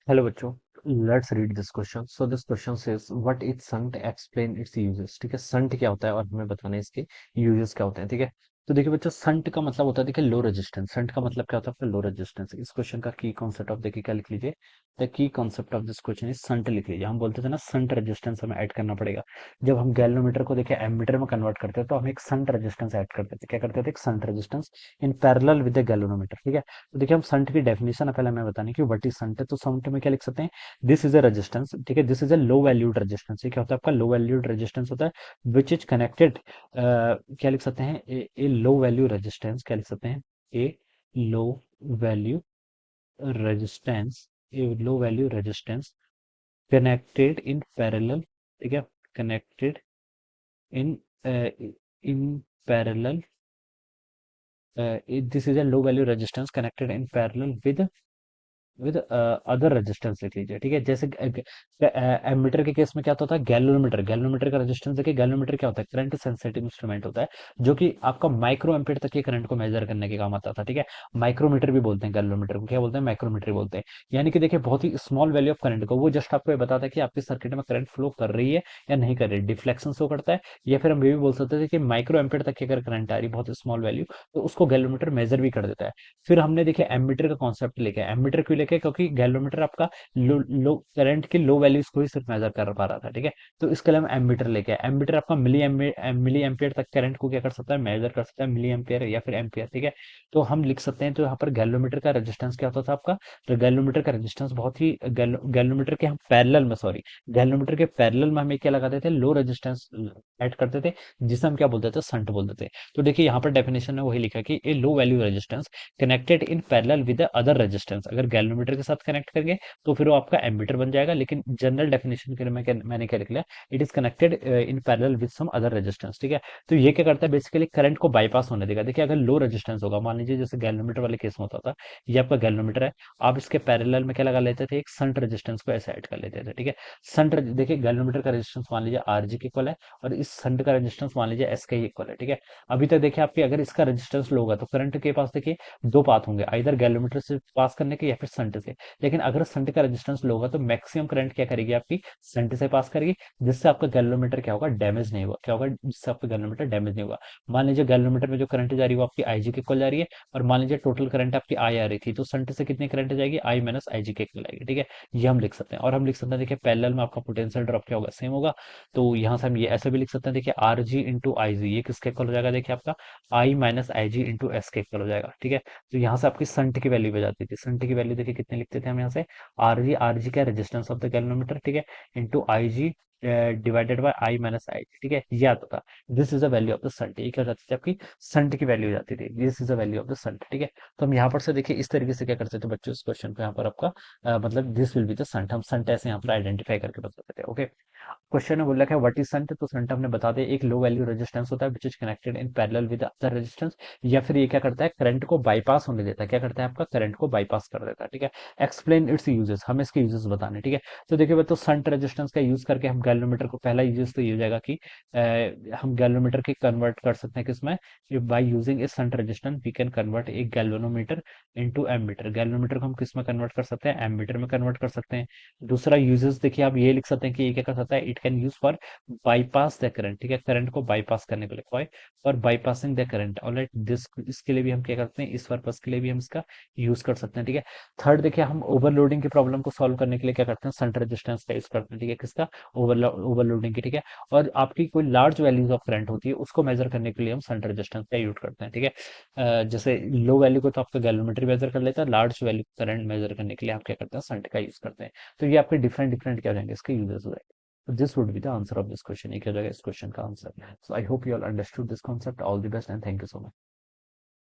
Hello बच्चों, let's read this question. So this question says what is shunt, explain it's uses. ठीक है, shunt क्या होता है और हमें बताना है इसके यूजेस क्या होते हैं. ठीक है, तो देखिए बच्चों, संट का मतलब होता है, देखिए, लो रेजिस्टेंस. संट का मतलब क्या होता है? Low resistance. इस क्वेश्चन का की कॉन्सेप्ट ऑफ, देखिए क्या लिख लीजिए, the key concept of this question is shunt. लिख लीजिए. हम बोलते थे ना, संट रेजिस्टेंस हमें ऐड करना पड़ेगा. जब हम गैल्वेनोमीटर को देखिए एमीटर में कन्वर्ट करते हैं तो हम एक संट रेजिस्टेंस ऐड करते थे. क्या करते थे? एक shunt resistance in parallel with the galvanometer. ठीक है, तो देखिए हम संट की डेफिनेशन है, पहले हमें बताने की व्हाट इज संट है. तो संट में क्या लिख सकते हैं? This is a resistance. ठीक है, this is a low valued resistance. ये क्या होता है? आपका लो वैल्यूड रेजिस्टेंस होता है विच इज कनेक्टेड. क्या लिख सकते हैं? A low value resistance. क्या लिख सकते हैं? A low value resistance. A low value resistance connected in parallel. ठीक है, connected in in parallel. This is a low value resistance connected in parallel with other resistance. लिख लीजिए. ठीक है, जैसे एमीटर के केस में क्या होता है? गैल्वेनोमीटर. गैल्वेनोमीटर का रेजिस्टेंस देखिए. गैल्वेनोमीटर क्या होता है? करंट सेंसिटिव इंस्ट्रूमेंट होता है, जो कि आपका माइक्रो एम्पीयर तक के करंट को मेजर करने के काम आता था. ठीक है, माइक्रोमीटर भी बोलते हैं गैल्वेनोमीटर को. क्या बोलते हैं? माइक्रोमीटर बोलते हैं. यानी कि देखिए, बहुत ही स्मॉल वैल्यू ऑफ करंट को वो जस्ट आपको ये बताता है कि आपकी सर्किट में करंट फ्लो कर रही है या नहीं कर रही है. डिफ्लेक्शन शो करता है. या फिर हम ये भी बोल सकते थे कि माइक्रो एम्पीयर तक की अगर करंट आ रही है, बहुत स्मॉल वैल्यू, तो उसको गैल्वेनोमीटर मेजर भी कर देता है. फिर हमने देखिए एमीटर का कॉन्सेप्ट लेके. एमीटर क्यों लेके? क्योंकि गैल्वेनोमीटर आपका लो लो करंट की लो वैल्यूज को ही सिर्फ मेजर कर पा रहा था. ठीक है, तो इसके लिए हम एमीटर लेके आए. एमीटर आपका मिली एम्पियर तक करंट को क्या कर सकता है? मेजर कर सकता है, मिली एम्पियर या फिर एम्पियर. ठीक है, तो हम लिख सकते हैं. तो यहाँ पर गैल्वेनोमीटर का रेजिस्टेंस क्या होता था आपका? तो गैल्वेनोमीटर का रेजिस्टेंस बहुत ही गैल्वेनोमीटर के हम पैरेलल में, सॉरी, गैल्वेनोमीटर के पैरेलल में हम क्या लगाते थे? लो रेजिस्टेंस ऐड करते थे, जिसे हम क्या बोलते थे? संट बोलते थे. तो देखिए यहाँ पर डेफिनेशन में वही लिखा कि a low value resistance connected in parallel with other resistance. अगर गैल्वेनोमीटर के साथ कनेक्ट करेंगे तो फिर वो आपका एमीटर बन जाएगा. लेकिन जनरल डेफिनेशन के लिए मैंने क्या लिख लिया? It is connected in parallel with some other resistance. ठीक है, तो ये क्या करता है? बेसिकली करंट को बाईपास होने देगा. देखिए, अगर लो रेजिस्टेंस होगा, मान लीजिए जैसे गैल्वेनोमीटर वाले केस में होता था, ये आपका गैल्वेनोमीटर है, आप इसके पैरेलल में क्या लगा लेते थे? एक संट रेजिस्टेंस को ऐसे ऐड कर लेते थे. ठीक है, संट देखिए, गैल्वेनोमीटर का रेजिस्टेंस मान लीजिए आर जी के इक्वल है, और इस संट का रेजिस्टेंस मान लीजिए एस के इक्वल है. ठीक है, अभी तक देखिए आपके, अगर इसका रेजिस्टेंस लो होगा तो करंट के पास देखिए दो पाथ होंगे, आइदर गैल्वेनोमीटर से पास करने के या फिर संट से. लेकिन अगर संट का रेजिस्टेंस लो होगा तो मैक्सिमम करंट क्या करेगी? आपकी संट से पास करेगी, जिससे आपका गैल्वेनोमीटर क्या होगा? डैमेज नहीं होगा. क्या होगा? जिससे आपका गैल्वेनोमीटर डैमेज नहीं होगा. मान लीजिए गैल्वेनोमीटर में जो करंट जा रही है वो आपकी आईजी के इक्वल जा रही है, और मान लीजिए टोटल करंट आपकी आई आ रही थी, तो संट से कितनी करंट जाएगी? आई माइनस आई जी के इक्वल आएगी. ठीक है, ये हम लिख सकते हैं. और हम लिख सकते हैं, देखिए पैरेलल में आपका पोटेंशियल ड्रॉप क्या होगा? सेम होगा. तो यहाँ से हम ये ऐसे भी लिख सकते हैं, देखिए आर जी इंटू आई जी, ये किसके इक्वल हो जाएगा? देखिए आपका आई minus I ji into S के इक्वल हो जाएगा. ठीक है, तो यहाँ से आपकी संट की वैल्यू हो जाती थी. संट की वैल्यू देखिए कितने लिखते थे हम यहाँ से? आर जी क्या? Resistance of the galvanometer. ठीक है, into I G divided by I minus I G. ठीक है, ये आता था. This is the value of the shunt. ये क्या हो जाती थी? आपकी संट की वैल्यू हो जाती थी. This is the value of the shunt. ठीक है, तो हम यहाँ पर से देखिए इस तरीके से क्या करते थे बच्चों, इस क्वेश्चन को यहाँ पर आपका मतलब this will be the shunt, हम संट ऐसे यहाँ पर आइडेंटिफाई करके बताते थे. ओके, क्वेश्चन में बोल रखा है व्हाट इज संट. तो संट हमने बता दिया, एक लो वैल्यू रेजिस्टेंस होता है which is connected in parallel with other resistance. या फिर ये क्या करता है? करंट को बाईपास होने देता है. क्या करता है? आपका करंट को बाईपास कर देता है. ठीक है, एक्सप्लेन इट्स यूजेस, हमें इसके यूजेस बताने. ठीक है, तो देखिए तो संट रेजिस्टेंस का यूज करके हम गैल्वेनोमीटर को, पहला यूजेस तो ये हो जाएगा कि हम गैल्वेनोमीटर की कन्वर्ट कर सकते हैं किसमें? By using a shunt resistance we can convert a galvanometer into ammeter. Galvanometer को हम किस में कन्वर्ट कर सकते हैं? एमीटर में कन्वर्ट कर सकते हैं. दूसरा यूजेस देखिए आप ये लिख सकते हैं कि ये क्या कर सकता है? It can use for bypass the current. ठीक है, करंट को बाईपास करने के लिए, for bypassing the current. Alright, this इसके लिए भी हम क्या करते हैं? इस पर्पस के लिए भी हम इसका यूज कर सकते हैं. ठीक है, थर्ड देखिए, हम ओवरलोडिंग की प्रॉब्लम को सॉल्व करने के लिए क्या करते हैं? संट रेजिस्टेंस का यूज करते हैं. ठीक है, किसका? ओवरलोडिंग की. ठीक है, और आपकी कोई लार्ज वैल्यूज ऑफ करंट होती है उसको मेजर करने के लिए हम संट रेजिस्टेंस का यूज करते हैं. ठीक है, जैसे लो वैल्यू को तो आपका गैल्वेनोमीटर मेजर कर लेता है, लार्ज वैल्यू करंट मेजर करने के लिए आप क्या करते हैं? संट का यूज करते हैं. तो ये आपके डिफरेंट डिफरेंट क्या हो जाएंगे? इसके यूजेस हो जाएंगे. So this would be the answer of this question. एक हो जाएगा इस क्वेश्चन का answer. So I hope you all understood this concept. All the best and thank you so much.